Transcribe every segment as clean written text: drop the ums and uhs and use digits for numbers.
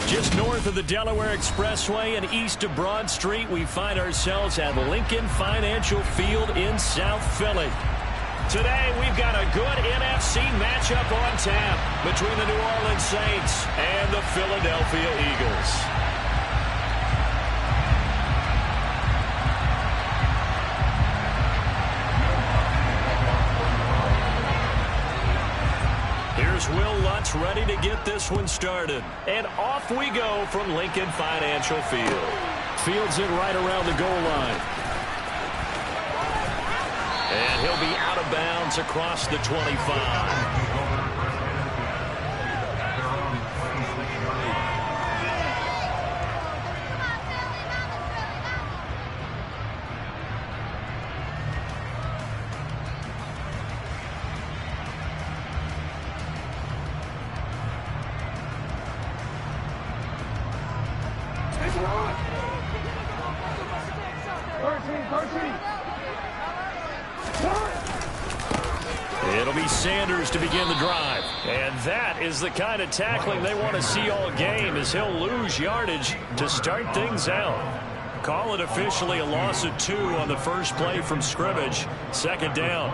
Just north of the Delaware Expressway and east of Broad Street, we find ourselves at Lincoln Financial Field in South Philly. Today, we've got a good NFC matchup on tap between the New Orleans Saints and the Philadelphia Eagles. Here's Will Lutz ready to get this one started. And off we go from Lincoln Financial Field. Fields it right around the goal line. And he'll be out of bounds across the 25. It'll be Sanders to begin the drive. And that is the kind of tackling they want to see all game, as he'll lose yardage to start things out. Call it officially a loss of 2 on the first play from scrimmage. Second down.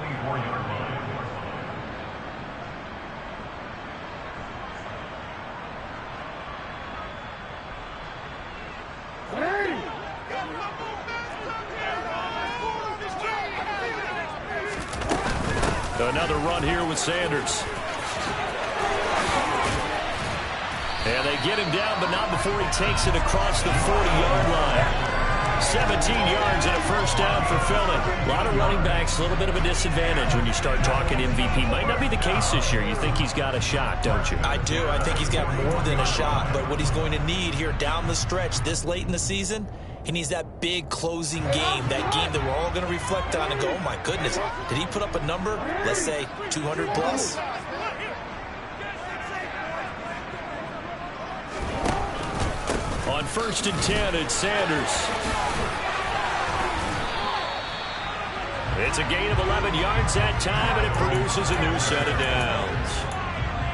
Another run here with Sanders. And they get him down, but not before he takes it across the 40-yard line. 17 yards and a first down for Philly. A lot of running backs, a little bit of a disadvantage when you start talking MVP. Might not be the case this year. You think he's got a shot, don't you? I do. I think he's got more than a shot. But what he's going to need here down the stretch this late in the season, he needs that big closing game, that game that we're all going to reflect on and go, oh, my goodness, did he put up a number, let's say, 200 plus? On 1st and 10, it's Sanders. It's a gain of 11 yards that time, and it produces a new set of downs.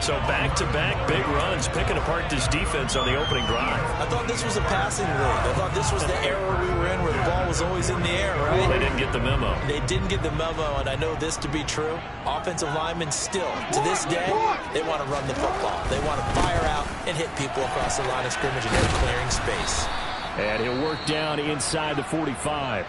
So back-to-back big runs, picking apart this defense on the opening drive. I thought this was a passing league. I thought this was the era we were in where the ball was always in the air, right? They didn't get the memo. They didn't get the memo, and I know this to be true. Offensive linemen still, to this day, they want to run the football. They want to fire out and hit people across the line of scrimmage, and they're clearing space. And he'll work down inside the 45.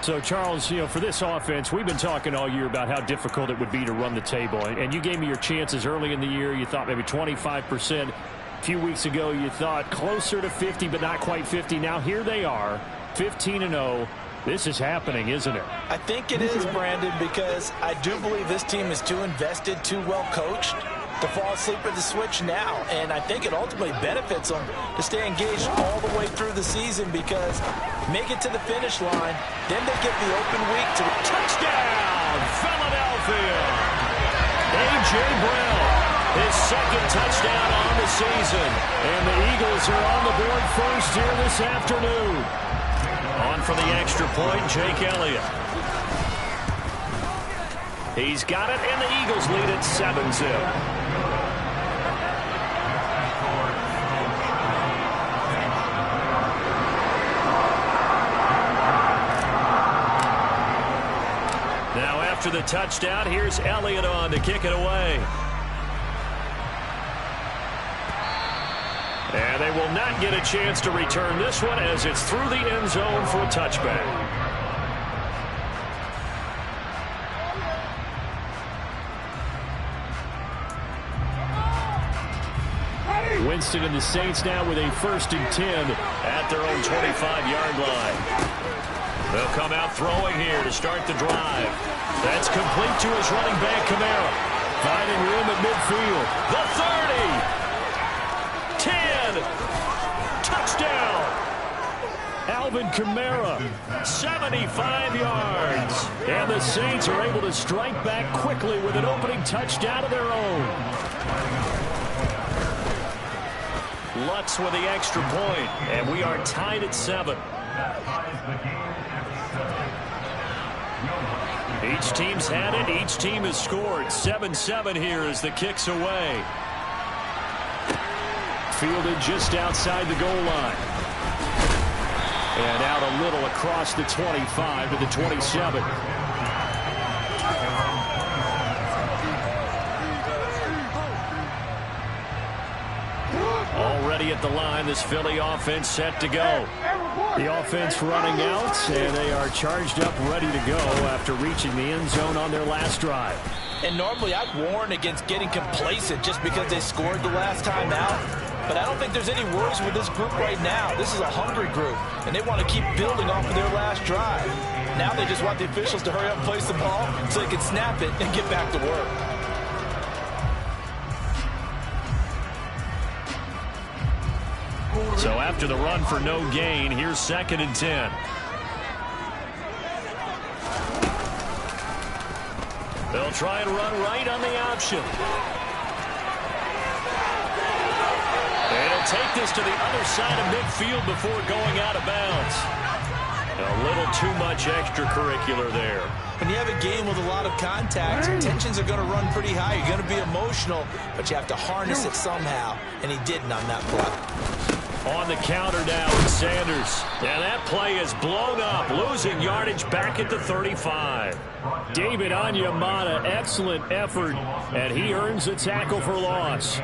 So, Charles, you know, for this offense, we've been talking all year about how difficult it would be to run the table. And you gave me your chances early in the year. You thought maybe 25%. A few weeks ago, you thought closer to 50, but not quite 50. Now, here they are, 15-0. This is happening, isn't it? I think it is, Brandon, because I do believe this team is too invested, too well coached to fall asleep at the switch now. And I think it ultimately benefits them to stay engaged all the way through the season, because make it to the finish line, then they get the open week to touchdown, Philadelphia. A.J. Brown, his second touchdown on the season. And the Eagles are on the board first here this afternoon. On for the extra point, Jake Elliott. He's got it, and the Eagles lead it 7-0. Now after the touchdown, here's Elliott on to kick it away. And they will not get a chance to return this one, as it's through the end zone for a touchback. Winston and the Saints now with a 1st and 10 at their own 25-yard line. They'll come out throwing here to start the drive. That's complete to his running back, Kamara. Finding room at midfield. The 30. 10. Touchdown. Alvin Kamara, 75 yards. And the Saints are able to strike back quickly with an opening touchdown of their own. Lutz with the extra point, and we are tied at 7. Each team's had it. Each team has scored. 7-7 here as the kick's away. Fielded just outside the goal line. And out a little across the 25 to the 27. Already at the line, this Philly offense set to go. The offense running out, and they are charged up, ready to go after reaching the end zone on their last drive. And normally I'd warn against getting complacent just because they scored the last time out. But I don't think there's any worries with this group right now. This is a hungry group, and they want to keep building off of their last drive. Now they just want the officials to hurry up and place the ball so they can snap it and get back to work. So after the run for no gain, here's 2nd and 10. They'll try and run right on the option. And he'll take this to the other side of midfield before going out of bounds. A little too much extracurricular there. When you have a game with a lot of contact, tensions are going to run pretty high. You're going to be emotional, but you have to harness it somehow, and he didn't on that play. On the counter now with Sanders. And that play is blown up, losing yardage back at the 35. David Onyemata, excellent effort, and he earns a tackle for loss.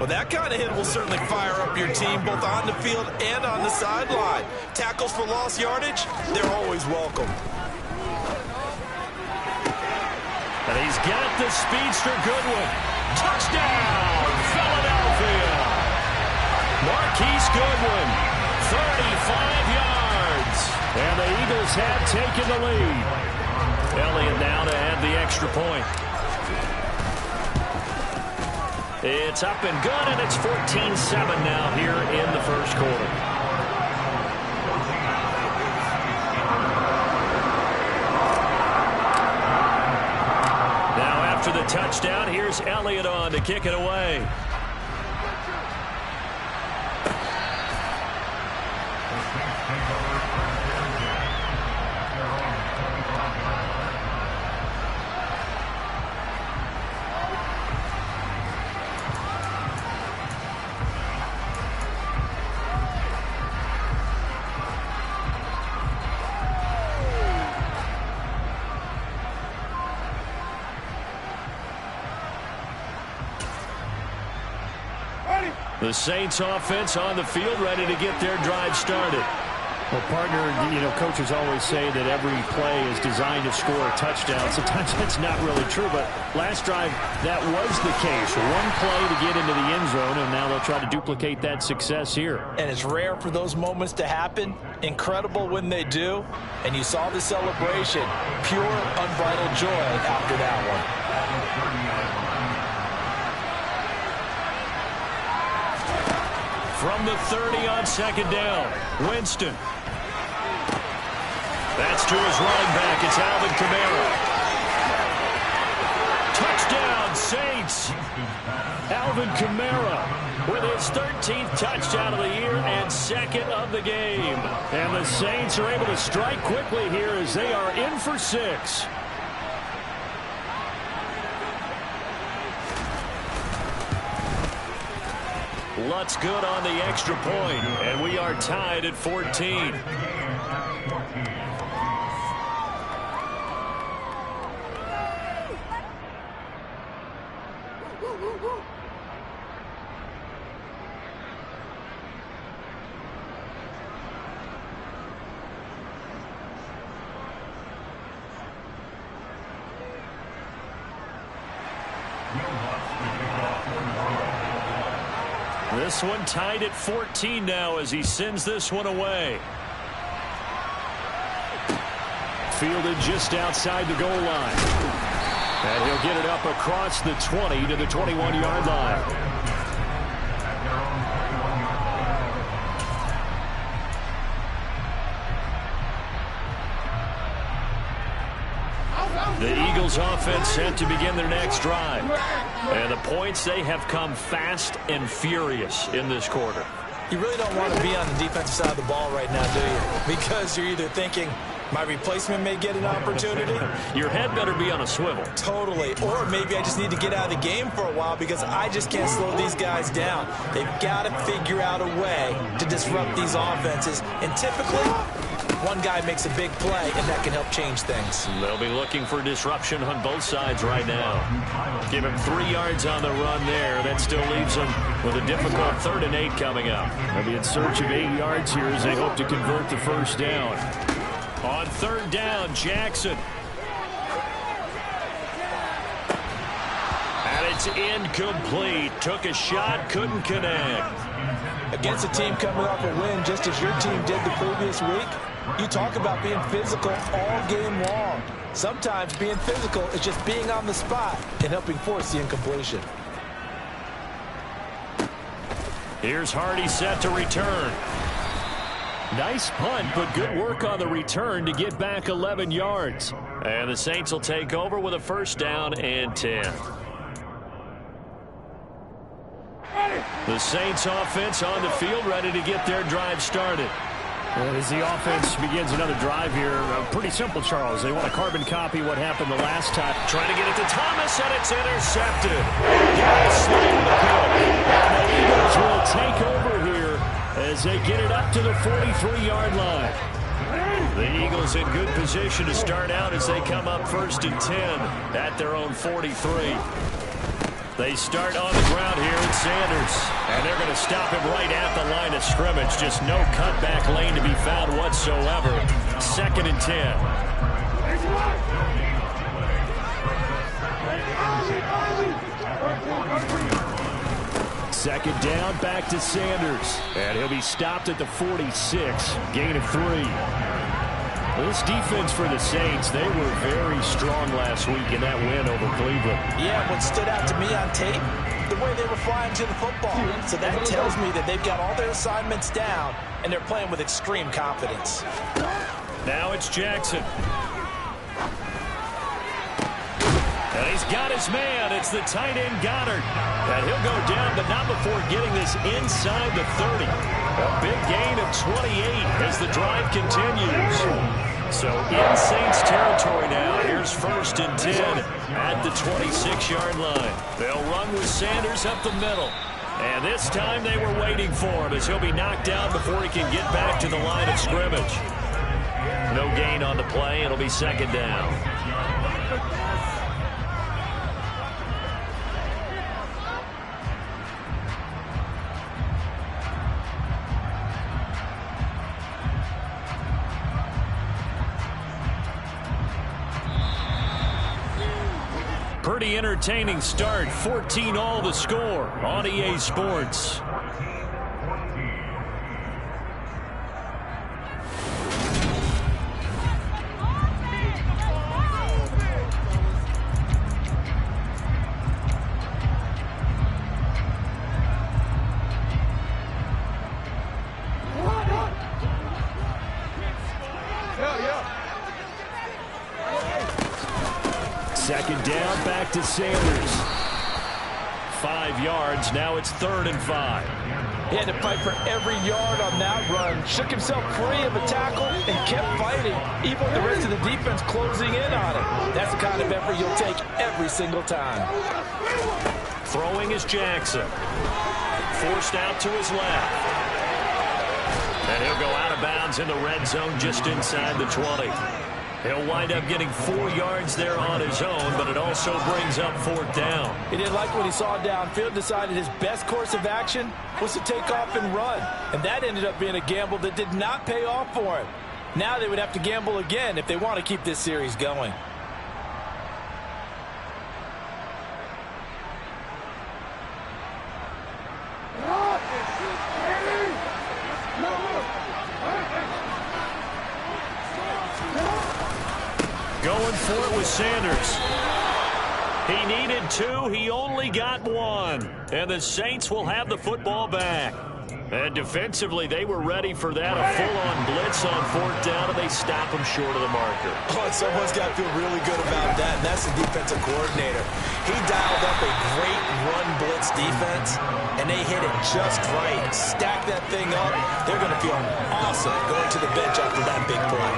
Well, that kind of hit will certainly fire up your team, both on the field and on the sideline. Tackles for lost yardage, they're always welcome. And he's got the speedster Goodwin. Touchdown, Philadelphia. Marquise Goodwin, 35 yards. And the Eagles have taken the lead. Elliott now to add the extra point. It's up and good, and it's 14-7 now here in the first quarter. Now after the touchdown, here's Elliott on to kick it away. The Saints offense on the field, ready to get their drive started. Well, partner, coaches always say that every play is designed to score a touchdown. Sometimes that's not really true, but last drive, that was the case. One play to get into the end zone, and now they'll try to duplicate that success here. And it's rare for those moments to happen. Incredible when they do. And you saw the celebration. Pure, unbridled joy after that one. From the 30 on 2nd down, Winston. That's to his running back. It's Alvin Kamara. Touchdown, Saints. Alvin Kamara with his 13th touchdown of the year and 2nd of the game. And the Saints are able to strike quickly here as they are in for 6. Lutz good on the extra point, and we are tied at 14. This one tied at 14 now as he sends this one away. Fielded just outside the goal line. And he'll get it up across the 20 to the 21-yard line. The Eagles offense set to begin their next drive. And the points, they have come fast and furious in this quarter. You really don't want to be on the defensive side of the ball right now, do you? Because you're either thinking, My replacement may get an opportunity. Your head better be on a swivel. Totally. Or maybe I just need to get out of the game for a while because I just can't slow these guys down. They've got to figure out a way to disrupt these offenses. And typically, one guy makes a big play, and that can help change things. They'll be looking for disruption on both sides right now. Give him 3 yards on the run there. That still leaves him with a difficult 3rd and 8 coming up. They'll be in search of 8 yards here as they hope to convert the first down. On 3rd down, Jackson. And it's incomplete. Took a shot, couldn't connect. Against a team coming off a win just as your team did the previous week, you talk about being physical all game long. Sometimes being physical is just being on the spot and helping force the incompletion. Here's Hardy set to return. Nice punt, but good work on the return to get back 11 yards. And the Saints will take over with a 1st down and 10. The Saints offense on the field ready to get their drive started. As the offense begins another drive here, pretty simple, Charles. They want to carbon copy what happened the last time. Trying to get it to Thomas, and it's intercepted. And the Eagles will take over here as they get it up to the 43-yard line. The Eagles in good position to start out as they come up 1st and 10 at their own 43. They start on the ground here with Sanders. And they're going to stop him right at the line of scrimmage. Just no cutback lane to be found whatsoever. 2nd and 10. 2nd down, back to Sanders. And he'll be stopped at the 46. Gain of 3. This defense for the Saints, they were very strong last week in that win over Cleveland. Yeah, what stood out to me on tape, the way they were flying to the football. So that tells me that they've got all their assignments down, and they're playing with extreme confidence. Now it's Jackson. And he's got his man. It's the tight end Goddard. And he'll go down, but not before getting this inside the 30. A big gain of 28 as the drive continues. So in Saints territory now. Here's 1st and 10 at the 26-yard line. They'll run with Sanders up the middle. And this time they were waiting for him as he'll be knocked down before he can get back to the line of scrimmage. No gain on the play. It'll be 2nd down. Pretty entertaining start. 14-all the score on EA Sports. Second down, back to Sanders. 5 yards. Now it's 3rd and 5. He had to fight for every yard on that run. Shook himself free of a tackle and kept fighting, even with the rest of the defense closing in on him. That's the kind of effort you'll take every single time. Throwing is Jackson. Forced out to his left. And he'll go out of bounds in the red zone just inside the 20. He'll wind up getting 4 yards there on his own, but it also brings up 4th down. He didn't like what he saw downfield, decided his best course of action was to take off and run. And that ended up being a gamble that did not pay off for him. Now they would have to gamble again if they want to keep this series going. Going for it with Sanders. He needed 2. He only got 1. And the Saints will have the football back. And defensively, they were ready for that. A full-on blitz on 4th down, and they stop him short of the marker. Oh, someone's got to feel really good about that, and that's the defensive coordinator. He dialed up a great run blitz defense, and they hit it just right. Stack that thing up. They're going to feel awesome going to the bench after that big play.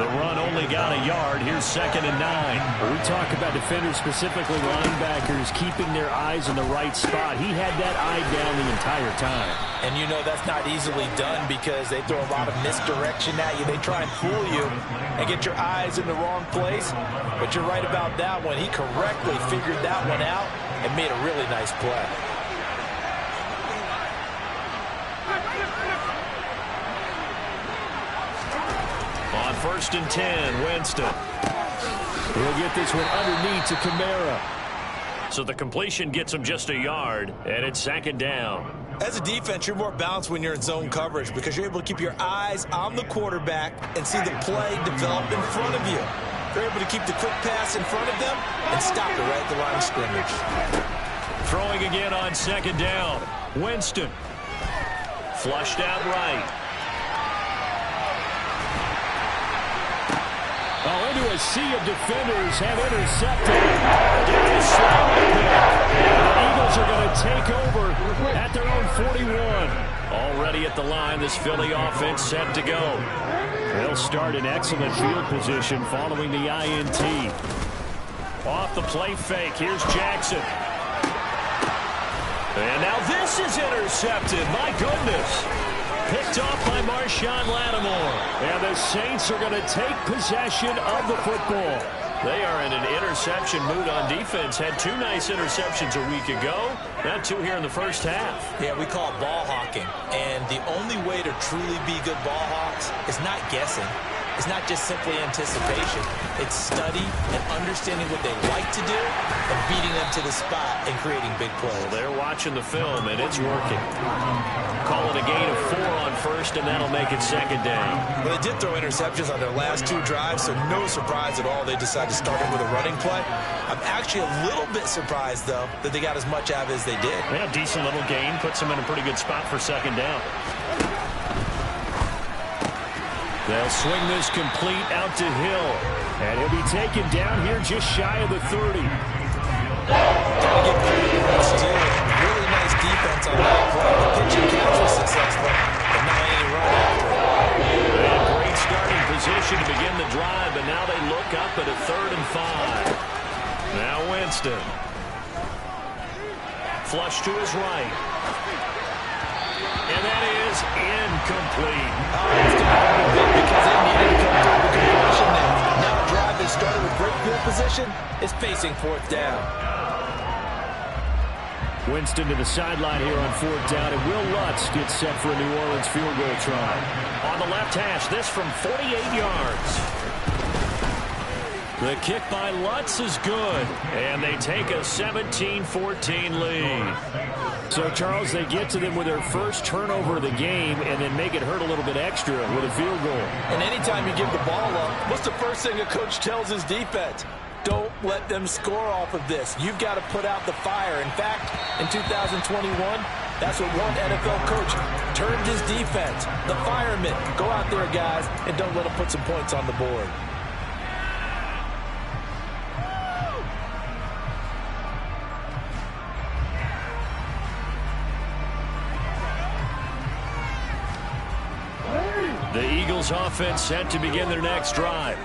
The run only got a yard. Here's 2nd and 9. When we talk about defenders, specifically linebackers, keeping their eyes in the right spot. He had that eye down the entire time. And you know that's not easily done because they throw a lot of misdirection at you. They try and fool you and get your eyes in the wrong place. But you're right about that one. He correctly figured that one out and made a really nice play. On 1st and 10, Winston. He'll get this one underneath to Kamara. So the completion gets him just a yard, and it's 2nd down. As a defense, you're more balanced when you're in zone coverage because you're able to keep your eyes on the quarterback and see the play develop in front of you. They're able to keep the quick pass in front of them and stop it right at the line of scrimmage. Throwing again on 2nd down. Winston. Flushed out right. Oh, into a sea of defenders have intercepted. The Eagles are going to take over at their own 41. Already at the line, this Philly offense set to go. They'll start in excellent field position following the INT. Off the play fake, here's Jackson. And now this is intercepted. My goodness. Picked off by Marshawn Lattimore. And the Saints are going to take possession of the football. They are in an interception mood on defense. Had 2 nice interceptions a week ago. Now 2 here in the first half. Yeah, we call it ball hawking. And the only way to truly be good ball hawks is not guessing. It's not just simply anticipation. It's study and understanding what they like to do and beating them to the spot and creating big plays. Well, they're watching the film, and it's working. Call it a gain of 4 on 1st, and that'll make it 2nd down. Well, they did throw interceptions on their last 2 drives, so no surprise at all they decided to start it with a running play. I'm actually a little bit surprised, though, that they got as much out of it as they did. Yeah, decent little gain. Puts them in a pretty good spot for 2nd down. They'll swing this complete out to Hill. And he'll be taken down here just shy of the 30. Gotta give credit to Rich too. Really nice defense on that play. The pitching catch was successful, but not any run after it. And great starting position to begin the drive, but now they look up at a 3rd and 5. Now Winston. Flush to his right. And that is incomplete. Because they needed to come through the completion there. Now a drive that started with great field position is facing 4th down. Winston to the sideline here on 4th down, and Will Lutz gets set for a New Orleans field goal try. On the left hash, this from 48 yards. The kick by Lutz is good, and they take a 17-14 lead. So, Charles, they get to them with their first turnover of the game and then make it hurt a little bit extra with a field goal. And anytime you give the ball up, what's the first thing a coach tells his defense? Don't let them score off of this. You've got to put out the fire. In fact, in 2021, that's what one NFL coach termed his defense. The firemen. Go out there, guys, and don't let them put some points on the board. The Eagles offense set to begin their next drive.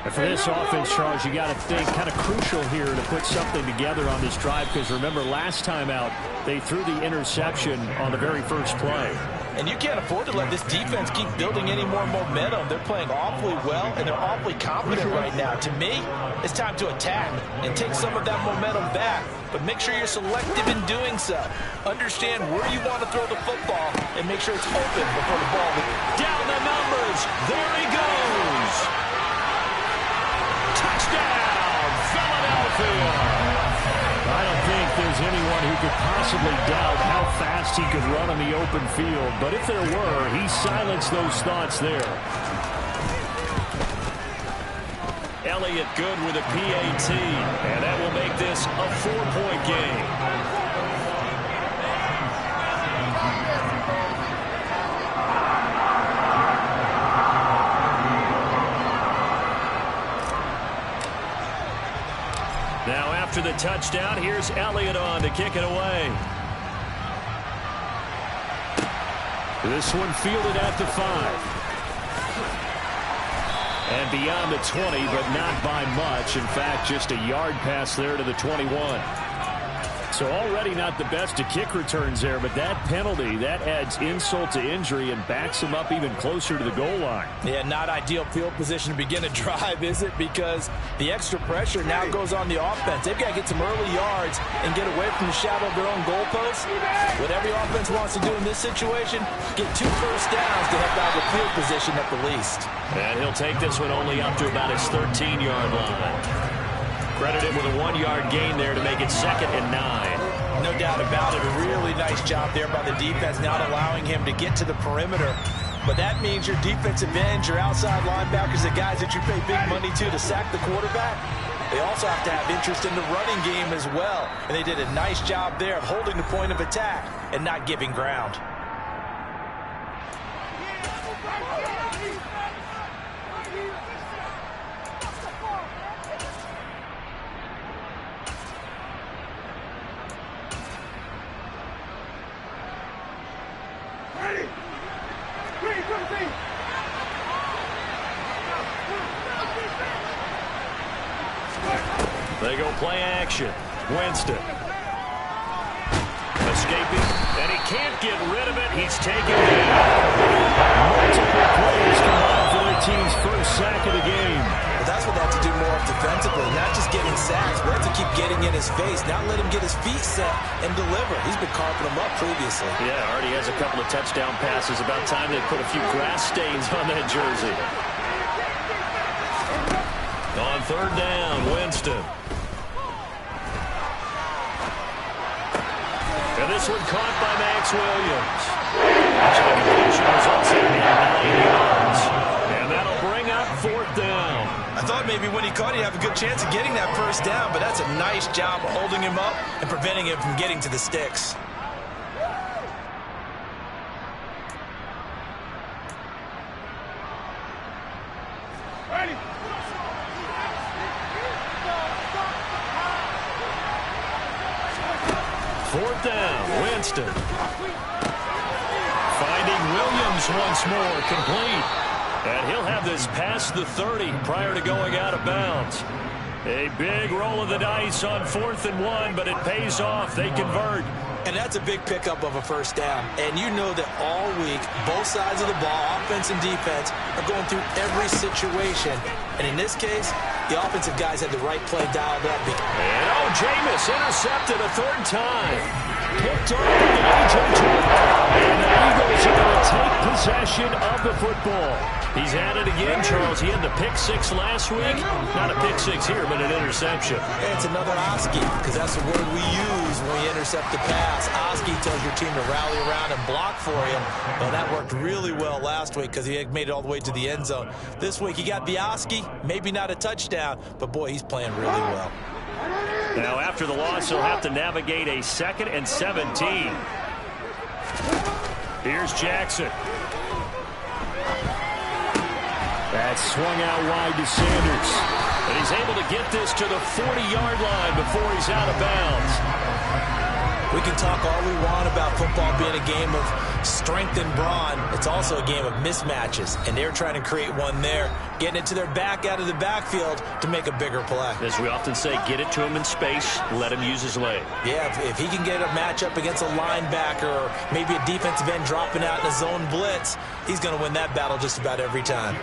And for this offense, Charles, you got to think kind of crucial here to put something together on this drive because remember last time out they threw the interception on the very first play. And you can't afford to let this defense keep building any more momentum. They're playing awfully well, and they're awfully confident right now. To me, it's time to attack and take some of that momentum back. But make sure you're selective in doing so. Understand where you want to throw the football and make sure it's open before the ball. Down the numbers. There he goes. Touchdown, Philadelphia. I don't think there's anyone who could possibly doubt how fast he could run on the open field. But if there were, he silenced those thoughts there. Elliott good with a PAT, and that will make this a 4-point game. Now after the touchdown, here's Elliott on to kick it away. This one fielded at the 5. And beyond the 20, but not by much. In fact, just a yard pass there to the 21. So already not the best of kick returns there, but that penalty, that adds insult to injury and backs him up even closer to the goal line. Yeah, not ideal field position to begin a drive, is it? Because the extra pressure now goes on the offense. They've got to get some early yards and get away from the shadow of their own goalposts. What every offense wants to do in this situation, get 2 first downs to help out with field position at the least. And he'll take this one only up to about his 13-yard line. Credited with a 1-yard gain there to make it 2nd and 9. No doubt about it. A really nice job there by the defense, not allowing him to get to the perimeter. But that means your defensive ends, your outside linebackers, the guys that you pay big money to sack the quarterback, they also have to have interest in the running game as well. And they did a nice job there of holding the point of attack and not giving ground. They go play action. Winston. Escaping, and he can't get rid of it. He's taken down. Multiple players combined for their team's first sack of the game. Well, that's what they have to do more of defensively, not just getting sacks, but have to keep getting in his face, not let him get his feet set and deliver. He's been carving them up previously. Yeah, already has a couple of touchdown passes. About time they put a few grass stains on that jersey. On 3rd down, Winston. And this one caught by Max Williams. Completion results in 9 yards. And that'll bring up 4th down. I thought maybe when he caught, he'd have a good chance of getting that first down, but that's a nice job holding him up and preventing him from getting to the sticks. Ready. 4th down, Winston. Finding Williams once more, complete. And he'll have this past the 30 prior to going out of bounds. A big roll of the dice on 4th and 1, but it pays off. They convert. And that's a big pickup of a first down. And you know that all week, both sides of the ball, offense and defense, are going through every situation. And in this case, the offensive guys had the right play dialed up. And Jameis intercepted a 3rd time. Picked off the A.J. And the Eagles are going to take possession of the football. He's at it again, Charles. He had the pick 6 last week. Not a pick 6 here, but an interception. And it's another Oski, because that's the word we use when we intercept the pass. Oski tells your team to rally around and block for you. Well, that worked really well last week because he had made it all the way to the end zone. This week, he got the Oski, maybe not a touchdown, but boy, he's playing really well. Now, after the loss, he'll have to navigate a 2nd and 17. Here's Jackson. That's swung out wide to Sanders. And he's able to get this to the 40-yard line before he's out of bounds. We can talk all we want about football being a game of strength and brawn. It's also a game of mismatches, and they're trying to create one there, getting it to their back out of the backfield to make a bigger play. As we often say, get it to him in space, let him use his leg. Yeah, if he can get a matchup against a linebacker or maybe a defensive end dropping out in a zone blitz, he's going to win that battle just about every time.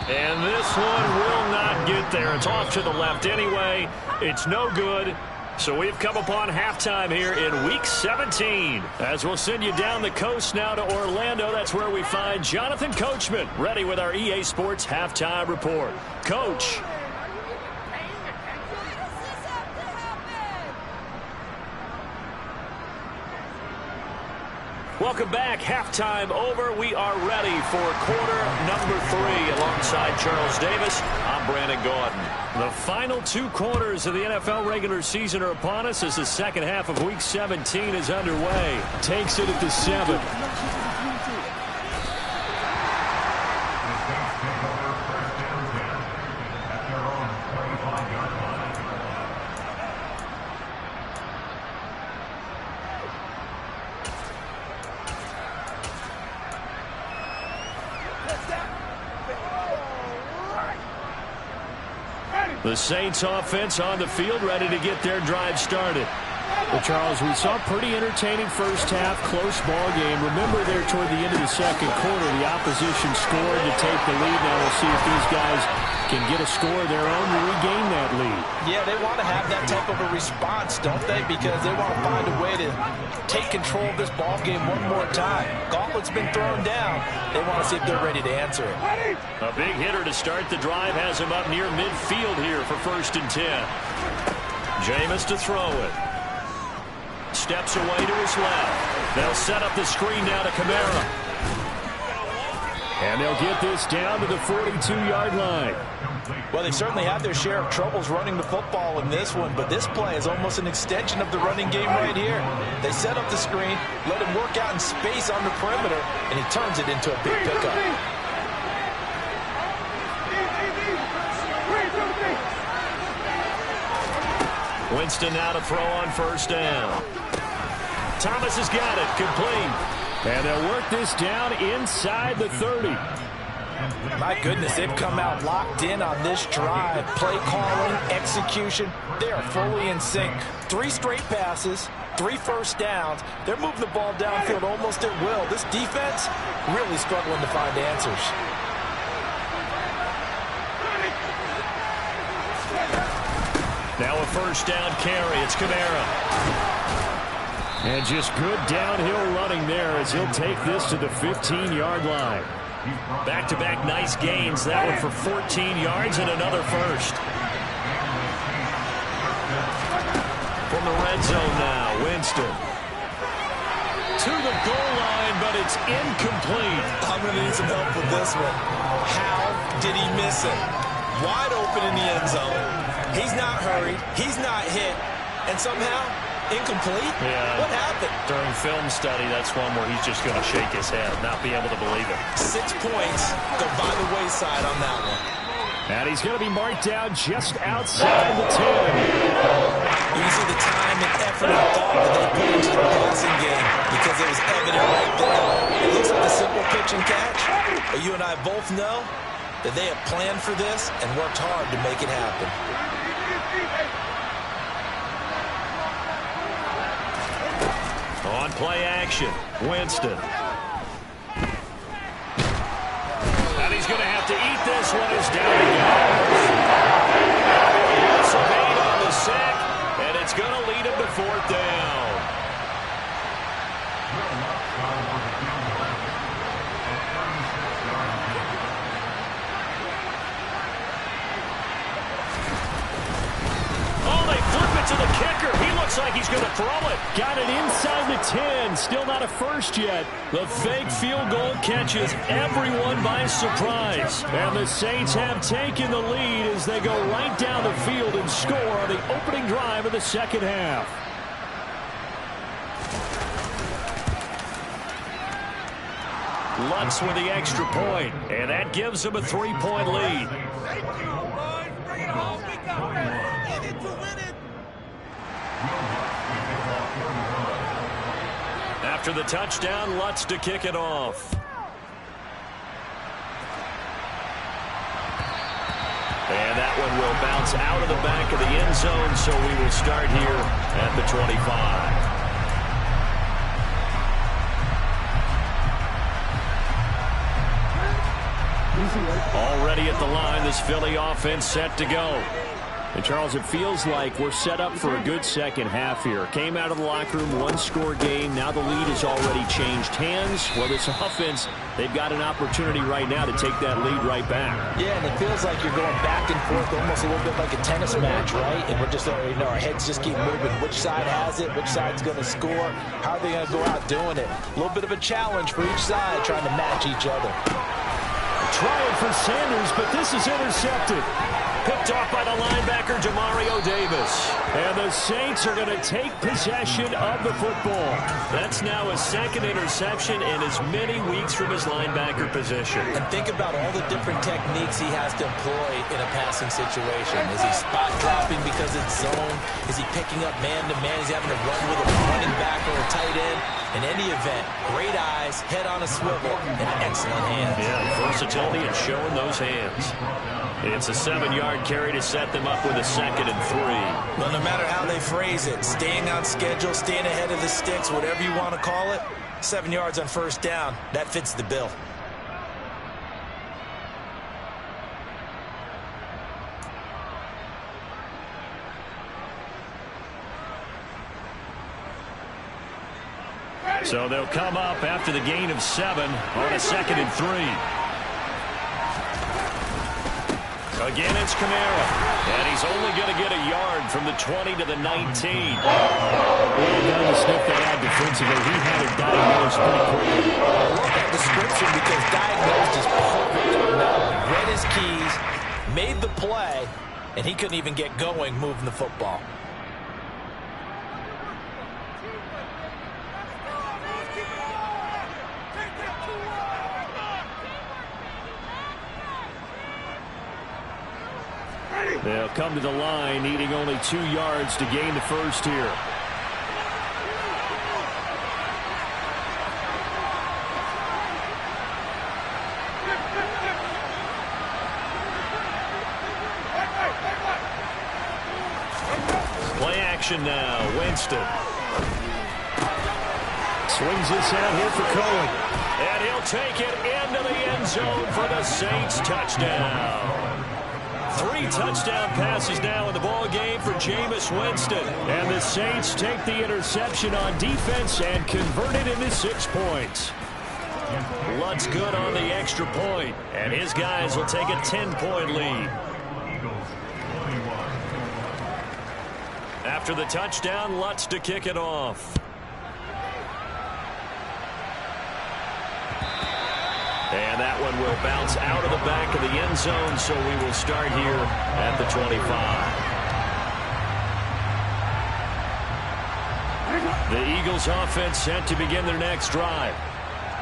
And this one will not get there. It's off to the left anyway. It's no good. So we've come upon halftime here in Week 17. As we'll send you down the coast now to Orlando. That's where we find Jonathan Coachman ready with our EA Sports Halftime Report. Coach. Welcome back. Halftime over. We are ready for quarter number 3 alongside Charles Davis. I'm Brandon Gaudin. The final 2 quarters of the NFL regular season are upon us as the second half of Week 17 is underway. Takes it at the 7. The Saints offense on the field, ready to get their drive started. Well, Charles, we saw a pretty entertaining first half, close ball game. Remember there toward the end of the second quarter, the opposition scored to take the lead. Now we'll see if these guys can get a score of their own to regain that lead. Yeah, they want to have that type of a response, don't they? Because they want to find a way to take control of this ball game one more time. Gauntlet's been thrown down. They want to see if they're ready to answer it. A big hitter to start the drive has him up near midfield here for 1st and 10. Jameis to throw it. Steps away to his left. They'll set up the screen now to Kamara. And they'll get this down to the 42-yard line. Well, they certainly had their share of troubles running the football in this one, but this play is almost an extension of the running game right here. They set up the screen, let him work out in space on the perimeter, and he turns it into a big pickup. Winston now to throw on 1st down. Thomas has got it, complete. And they'll work this down inside the 30. My goodness, they've come out locked in on this drive. Play calling, execution, they are fully in sync. 3 straight passes, 3 first downs. They're moving the ball downfield almost at will. This defense really struggling to find answers. Now a 1st down carry. It's Kamara. And just good downhill running there as he'll take this to the 15-yard line. Back-to-back nice gains. That one for 14 yards and another first. From the red zone now, Winston. To the goal line, but it's incomplete. I'm going to need some help with this one. How did he miss it? Wide open in the end zone. He's not hurried. He's not hit. And somehow, incomplete? Yeah. What happened? During film study, that's one where he's just going to shake his head, not be able to believe it. 6 points go by the wayside on that one. And he's going to be marked down just outside the 10. You can see the time and effort and thought that they put into the passing game because it was evident right there. It looks like a simple pitch and catch, but you and I both know that they have planned for this and worked hard to make it happen. On play action, Winston. And he's going to have to eat this one as down he goes. Surveyed on the sack, and it's going to lead him to 4th down. Oh, they flip it to the kicker. He looks like he's going to throw it. Got it inside the 10. Still not a first yet. The fake field goal catches everyone by surprise. And the Saints have taken the lead as they go right down the field and score on the opening drive of the second half. Lutz with the extra point, and that gives him a 3-point lead. After the touchdown, Lutz to kick it off. And that one will bounce out of the back of the end zone, so we will start here at the 25. Already at the line, this Philly offense set to go. And Charles, it feels like we're set up for a good second half here. Came out of the locker room, 1-score game. Now the lead has already changed hands. Well, this offense, they've got an opportunity right now to take that lead right back. Yeah, and it feels like you're going back and forth almost a little bit like a tennis match, right? And we're just, our heads just keep moving. Which side has it? Which side's going to score? How are they going to go out doing it? A little bit of a challenge for each side trying to match each other. Trying for Sanders, but this is intercepted. Picked off by the linebacker, Demario Davis. And the Saints are going to take possession of the football. That's now his 2nd interception in as many weeks from his linebacker position. And think about all the different techniques he has to employ in a passing situation. Is he spot dropping because it's zone? Is he picking up man-to-man? Is he having to run with a running back or a tight end? In any event, great eyes, head on a swivel, and excellent hands. Yeah, versatility and showing those hands. It's a 7-yard carry to set them up with a 2nd and 3. Well, no matter how they phrase it, staying on schedule, staying ahead of the sticks, whatever you want to call it, 7 yards on first down, that fits the bill. So they'll come up after the gain of 7 on a 2nd and 3. Again, it's Kamara. And he's only going to get a yard from the 20 to the 19. Well done to sniff that out defensively. He had it diagnosed pretty quickly. I love that description because diagnosed is perfect. Read his keys, made the play, and he couldn't even get going moving the football. They'll come to the line, needing only 2 yards to gain the first here. Play action now, Winston. Swings this out here for Cohen. And he'll take it into the end zone for the Saints touchdown. 3 touchdown passes now in the ball game for Jameis Winston. And the Saints take the interception on defense and convert it into 6 points. Lutz good on the extra point, and his guys will take a 10-point lead. After the touchdown, Lutz to kick it off. And that one will bounce out of the back of the end zone, so we will start here at the 25. The Eagles offense set to begin their next drive.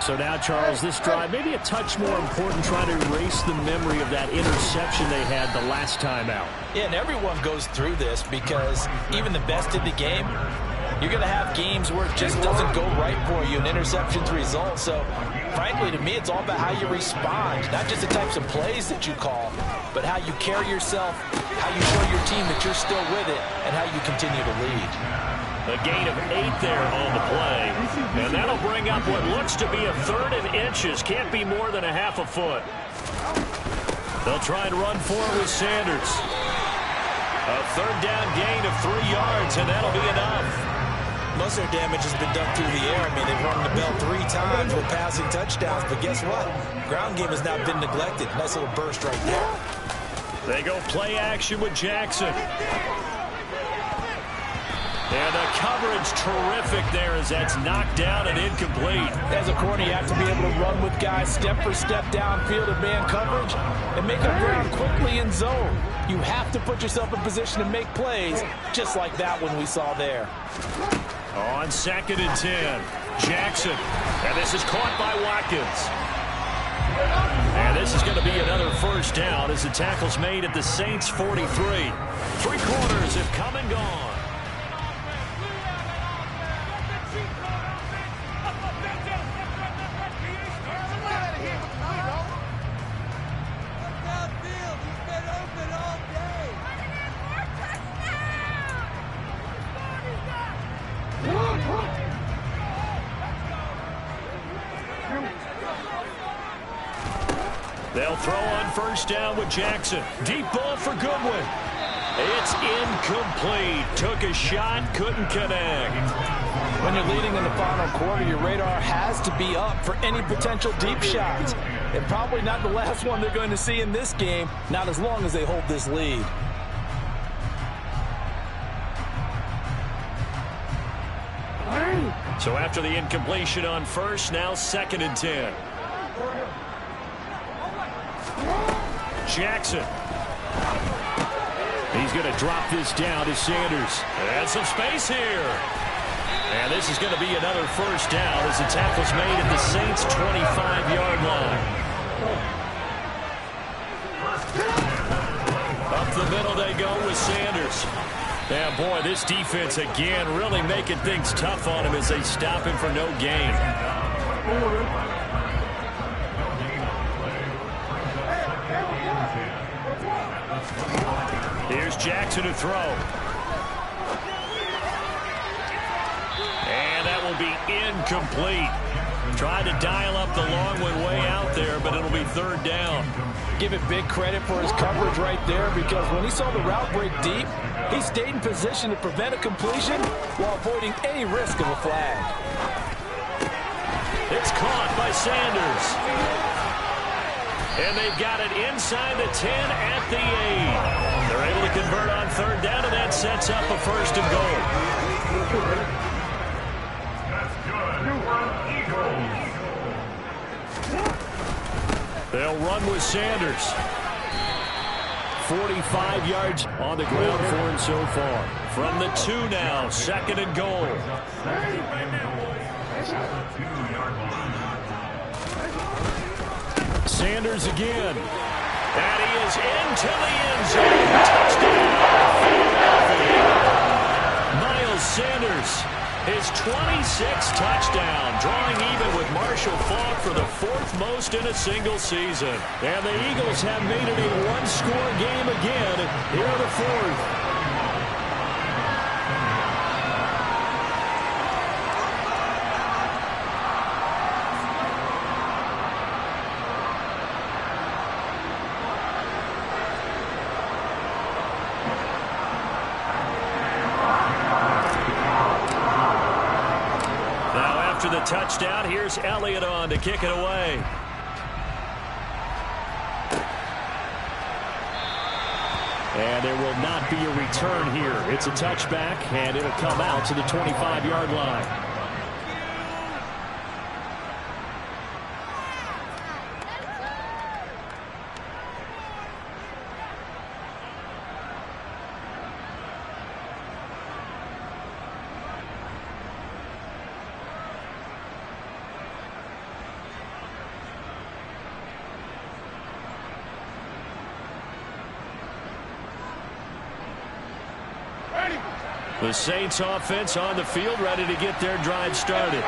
So now, Charles, this drive maybe a touch more important, trying to erase the memory of that interception they had the last time out. Yeah, and everyone goes through this because even the best in the game, you're going to have games where it just doesn't go right for you, and interceptions result. So, frankly, to me, it's all about how you respond, not just the types of plays that you call, but how you carry yourself, how you show your team that you're still with it, and how you continue to lead. A gain of 8 there on the play, and that'll bring up what looks to be a 3rd and inches. Can't be more than a half a foot. They'll try and run for it with Sanders. A 3rd down gain of 3 yards, and that'll be enough. Most of their damage has been done through the air. I mean, they've rung the bell 3 times with passing touchdowns, but guess what? Ground game has not been neglected. Nice little burst right there. They go play action with Jackson. And the coverage terrific there as that's knocked down and incomplete. As a corner, you have to be able to run with guys step for step downfield in man coverage and make up ground quickly in zone. You have to put yourself in position to make plays just like that one we saw there. On 2nd and 10, Jackson. And this is caught by Watkins. And this is going to be another first down as the tackle's made at the Saints 43. 3 quarters have come and gone. They'll throw on first down with Jackson. Deep ball for Goodwin. It's incomplete. Took a shot, couldn't connect. When you're leading in the final quarter, your radar has to be up for any potential deep shots. And probably not the last one they're going to see in this game, not as long as they hold this lead. So after the incompletion on first, now 2nd and 10. Jackson. He's going to drop this down to Sanders. And some space here. And this is going to be another first down as the tackle's made at the Saints' 25-yard line. Up the middle they go with Sanders. Yeah, boy, this defense again really making things tough on him as they stop him for no gain. Here's Jackson to throw. And that will be incomplete. Tried to dial up the long one way out there, but it'll be third down. Give it big credit for his coverage right there, because when he saw the route break deep, he stayed in position to prevent a completion while avoiding any risk of a flag. It's caught by Sanders. And they've got it inside the 10 at the 8. They're able to convert on third down, and that sets up a first and goal. They'll run with Sanders. 45 yards on the ground for him so far. From the 2 now, second and goal. Sanders again. And he is into the end zone. Touchdown. Miles Sanders, his 26th touchdown, drawing even with Marshall Faulk for the 4th most in a single season. And the Eagles have made it a one-score game again here in the 4th. The touchdown. Here's Elliott on to kick it away. And there will not be a return here. It's a touchback, and it'll come out to the 25-yard line. The Saints offense on the field, ready to get their drive started.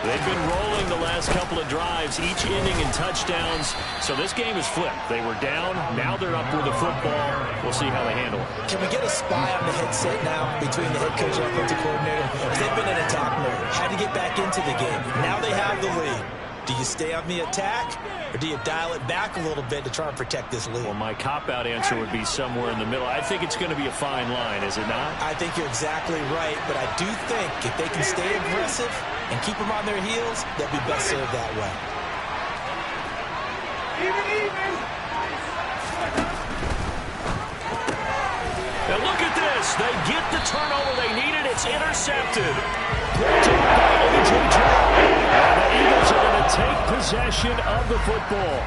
They've been rolling the last couple of drives, each ending in touchdowns. So this game is flipped. They were down. Now they're up with the football. We'll see how they handle it. Can we get a spy on the headset now between the head coach and offensive coordinator? Because they've been in attack mode. Had to get back into the game. Now they have the lead. Do you stay on the attack, or do you dial it back a little bit to try and protect this lead? Well, my cop-out answer would be somewhere in the middle. I think it's going to be a fine line, is it not? I think you're exactly right, but I do think if they can stay aggressive and keep them on their heels, they'll be best served that way. Now look at this. They get the turnover they needed. It's intercepted. Picked up by A.J. Brown. And the Eagles are going to take possession of the football.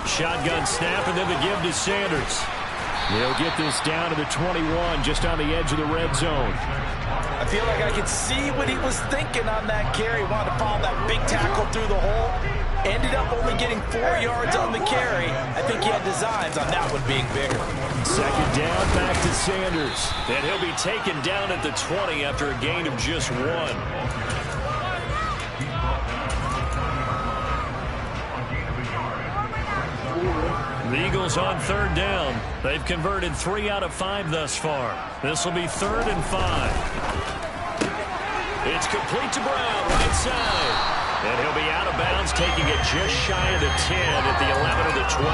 Shotgun snap, and then the give to Sanders. They'll get this down to the 21, just on the edge of the red zone. I feel like I could see what he was thinking on that carry. Wanted to follow that big tackle through the hole. Ended up only getting 4 yards on the carry. I think he had designs on that one being bigger. Second down, back to Sanders. And he'll be taken down at the 20 after a gain of just 1. The Eagles on third down. They've converted 3 out of 5 thus far. This will be 3rd and 5. It's complete to Brown, right side. And he'll be out of bounds, taking it just shy of the 10 at the 11 or the 12.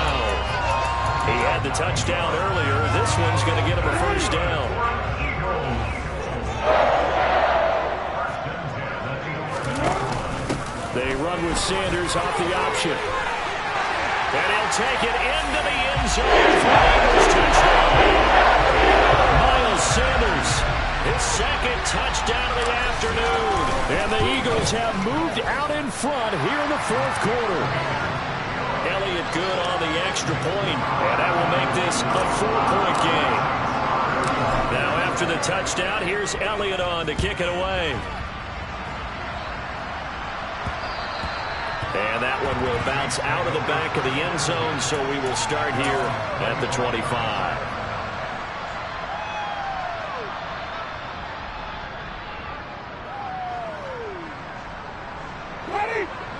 He had the touchdown earlier. This one's going to get him a first down. They run with Sanders off the option. And he'll take it into the end zone for the Eagles touchdown. Miles Sanders, his second touchdown of the afternoon. And the Eagles have moved out in front here in the 4th quarter. Elliott good on the extra point, and that will make this a 4-point game. Now after the touchdown, here's Elliott on to kick it away. And that one will bounce out of the back of the end zone, so we will start here at the 25.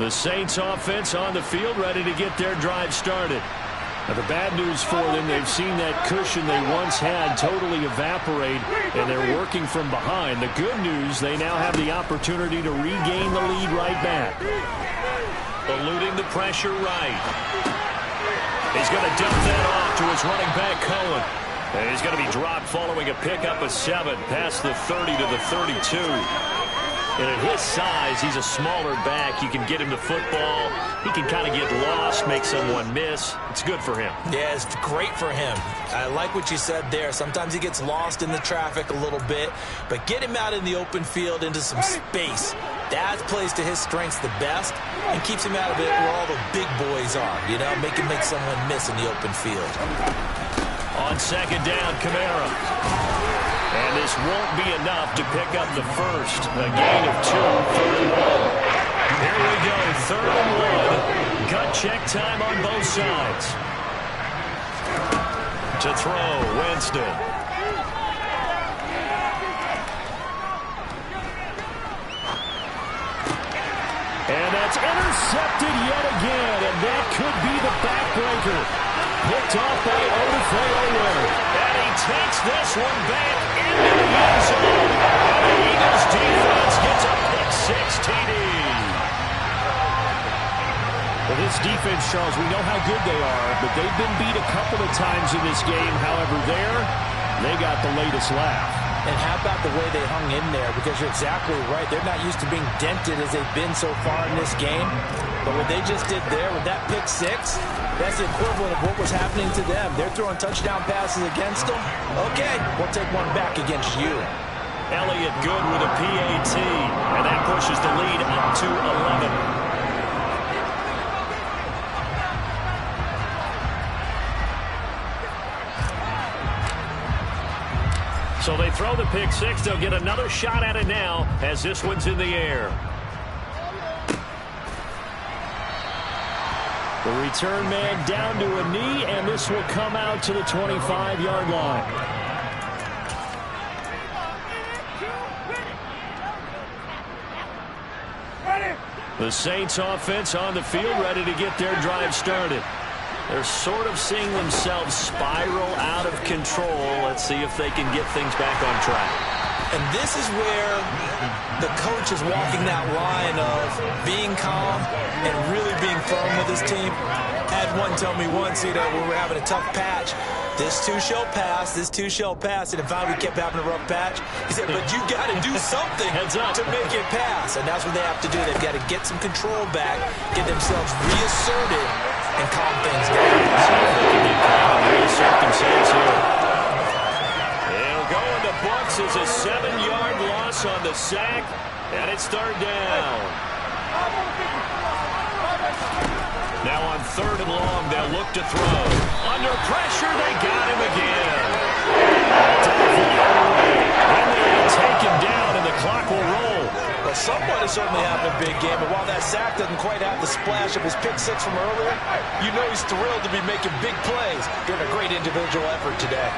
The Saints offense on the field, ready to get their drive started. Now, the bad news for them, they've seen that cushion they once had totally evaporate, and they're working from behind. The good news, they now have the opportunity to regain the lead right back. Eluding the pressure right. He's going to dump that off to his running back, Cohen. And he's going to be dropped following a pickup of 7 past the 30 to the 32. And at his size, he's a smaller back. You can get him the football. He can kind of get lost, make someone miss. It's good for him. Yeah, it's great for him. I like what you said there. Sometimes he gets lost in the traffic a little bit, but get him out in the open field into some space. That plays to his strengths the best and keeps him out of it where all the big boys are, you know, make him make someone miss in the open field. On second down, Kamara. And this won't be enough to pick up the first. A gain of 2, 3rd and 1. Here we go, 3rd and 1. Gut check time on both sides. To throw, Winston. And that's intercepted yet again, and that could be the backbreaker. Picked off by Odafe. And he takes this one back into the end zone. And the Eagles defense gets a pick-6 TD. Well, this defense, Charles, we know how good they are, but they've been beat a couple of times in this game. However, they got the latest laugh. And how about the way they hung in there? Because you're exactly right. They're not used to being dented as they've been so far in this game. But what they just did there with that pick-6, that's the equivalent of what was happening to them. They're throwing touchdown passes against them. Okay, we'll take one back against you. Elliott good with a PAT, and that pushes the lead up to 11. So they throw the pick-6. They'll get another shot at it now as this one's in the air. The return man down to a knee, and this will come out to the 25-yard line. The Saints offense on the field, ready to get their drive started. They're sort of seeing themselves spiral out of control. Let's see if they can get things back on track. And this is where the coach is walking that line of being calm and really being firm with his team. I had one tell me once, you know, when we were having a tough patch, this too shall pass, this too shall pass. And if we kept having a rough patch, he said, but you got to do something to make it pass. And that's what they have to do. They've got to get some control back, get themselves reasserted, and calm things down. See if they can get calm and reassert themselves here. It'll go in the books as a 7-yard loss on the sack, and it's 3rd down. Now on 3rd and long, they'll look to throw. Under pressure, they got him again. And they take him down, and the clock will roll. Well, someone is certainly having a big game, and while that sack doesn't quite have the splash of his pick-6 from earlier, you know he's thrilled to be making big plays during a great individual effort today.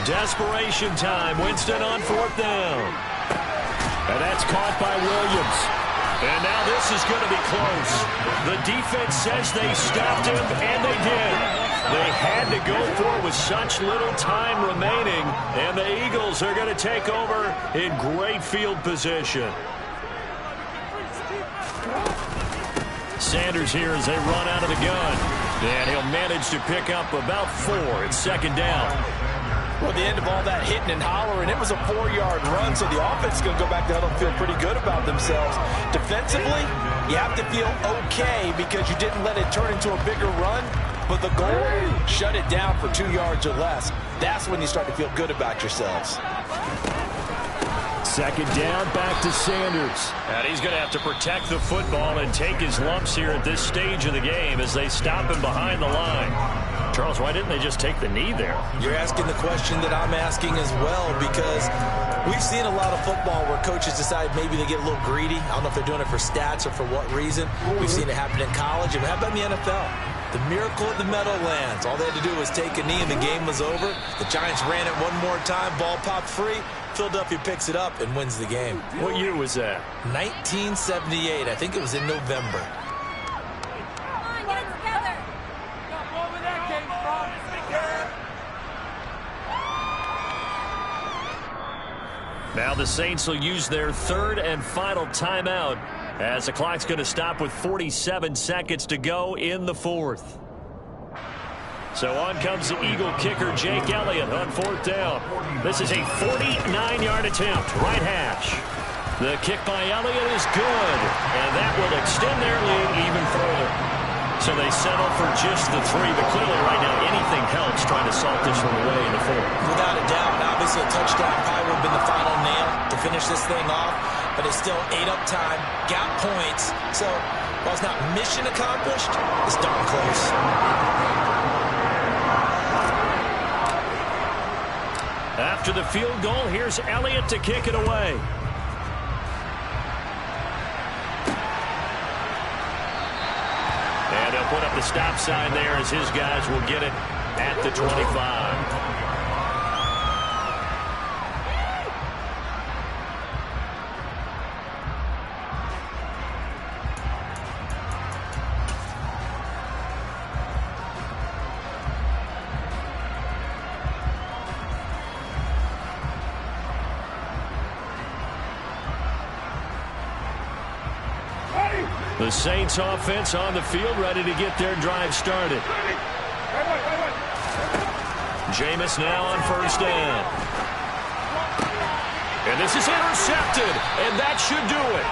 Desperation time. Winston on 4th down. And that's caught by Williams. And now this is going to be close. The defense says they stopped him, and they did. They had to go for it with such little time remaining, and the Eagles are going to take over in great field position. Sanders here as they run out of the gun. And he'll manage to pick up about 4. It's 2nd down. Well, at the end of all that hitting and hollering, it was a 4-yard run, so the offense is going to go back to huddle and feel pretty good about themselves. Defensively, you have to feel okay because you didn't let it turn into a bigger run, but the goal, shut it down for 2 yards or less. That's when you start to feel good about yourselves. 2nd down, back to Sanders. And he's going to have to protect the football and take his lumps here at this stage of the game as they stop him behind the line. Charles, why didn't they just take the knee there? You're asking the question that I'm asking as well, because we've seen a lot of football where coaches decide maybe they get a little greedy. I don't know if they're doing it for stats or for what reason. We've seen it happen in college. And how about in the NFL? The miracle of the Meadowlands. All they had to do was take a knee and the game was over. The Giants ran it one more time. Ball popped free. Philadelphia picks it up and wins the game. What year was that? 1978. I think it was in November. Now the Saints will use their third and final timeout as the clock's going to stop with 47 seconds to go in the fourth. So on comes the Eagle kicker, Jake Elliott, on fourth down. This is a 49-yard attempt, right hash. The kick by Elliott is good, and that will extend their lead even further. So they settle for just the 3, but clearly right now anything helps trying to salt this one away in the fourth. Without a doubt, obviously a touchdown probably would have been the final nail to finish this thing off, but it's still ate up time, got points. So while it's not mission accomplished, it's darn close. After the field goal, here's Elliott to kick it away. And he'll put up the stop sign there as his guys will get it at the 25. The Saints offense on the field, ready to get their drive started. Jameis now on first down. And this is intercepted, and that should do it.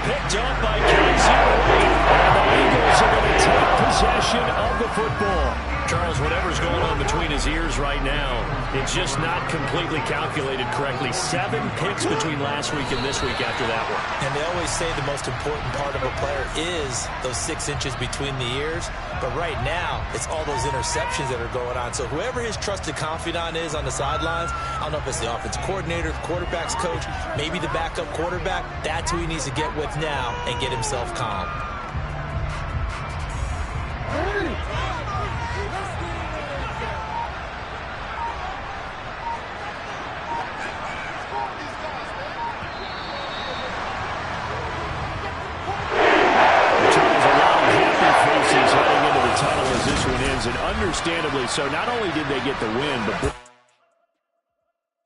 Picked up by Kaiser White. And the Eagles are going to take possession of the football. Charles, whatever's going on between his ears right now, it's just not completely calculated correctly. 7 picks between last week and this week after that one. And they always say the most important part of a player is those 6 inches between the ears. But right now, it's all those interceptions that are going on. So whoever his trusted confidant is on the sidelines, I don't know if it's the offense coordinator, the quarterback's coach, maybe the backup quarterback, that's who he needs to get with now and get himself calm. And understandably so. Not only did they get the win, but...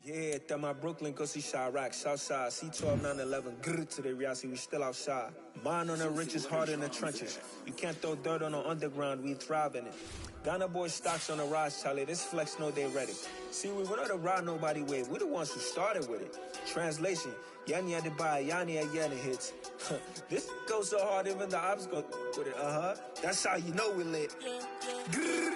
Yeah, that my Brooklyn, go see Chirac, Southside, C12, 911, grrr to the reality, we still outside. Mine on the riches, hard in the trenches. You can't throw dirt on the underground, we thrive in it. Ghana boys stocks on the rise, Charlie, this flex know they ready. See, we were not to ride nobody way, we the ones who started with it. Translation, Yanni had to buy, Yanni had Yanni hits. This goes so hard, even the ops go with it, That's how you know we lit. Grrr,